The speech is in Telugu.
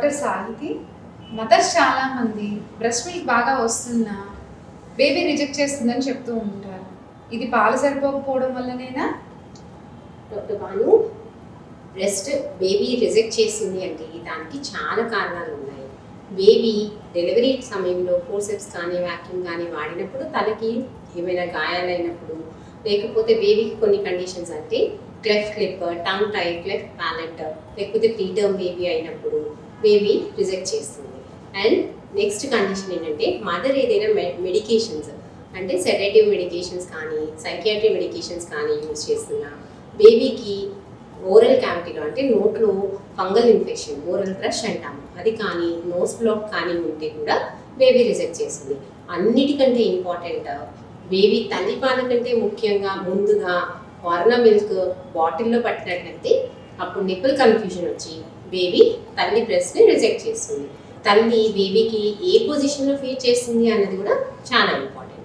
డాక్టర్ సాహితి. మదర్స్ చాలామంది బ్రెస్ట్ మిల్క్ బాగా వస్తున్నా బేబీ రిజెక్ట్ చేస్తుందని చెప్తూ ఉంటారు. ఇది పాలు సరిపోకపోవడం వల్లనేనా? Doctor Bhanu, breast baby reject చేస్తుంది అంటే దానికి చాలా కారణాలు ఉన్నాయి. బేబీ డెలివరీ సమయంలో ఫోర్సెప్స్ కానీ వ్యాక్యూమ్ కానీ వాడినప్పుడు తలకి ఏమైనా గాయాలైనప్పుడు, లేకపోతే బేబీకి కొన్ని కండిషన్స్ అంటే క్లెఫ్ట్ లిప్, టంగ్ టై, క్లెఫ్ట్ ప్యాలెట్, లేకపోతే ప్రీటర్మ్ బేబీ అయినప్పుడు బేబీ రిజెక్ట్ చేస్తుంది. అండ్ నెక్స్ట్ కండిషన్ ఏంటంటే మదర్ ఏదైనా మెడికేషన్స్ అంటే సెడేటివ్ మెడికేషన్స్ కానీ సైకియాట్రిక్ మెడికేషన్స్ కానీ యూజ్ చేస్తున్నా బేబీకి ఓరల్ క్యావిటీలో అంటే నోట్లో ఫంగల్ ఇన్ఫెక్షన్, ఓరల్ థ్రష్ అంటాము, అది కానీ నోస్ బ్లాక్ కానీ ఉంటే కూడా బేబీ రిజెక్ట్ చేస్తుంది. అన్నిటికంటే ఇంపార్టెంట్, బేబీ తల్లిపాల కంటే ముఖ్యంగా ముందుగా ఫార్ములా మిల్క్ బాటిల్లో పట్టినట్లయితే అప్పుడు నిప్పుల్ కన్ఫ్యూజన్ వచ్చి బేబీ తల్లి బ్రెస్ట్ని రిజెక్ట్ చేస్తుంది. తల్లి బేబీకి ఏ పొజిషన్లో ఫీడ్ చేస్తుంది అన్నది కూడా చాలా ఇంపార్టెంట్.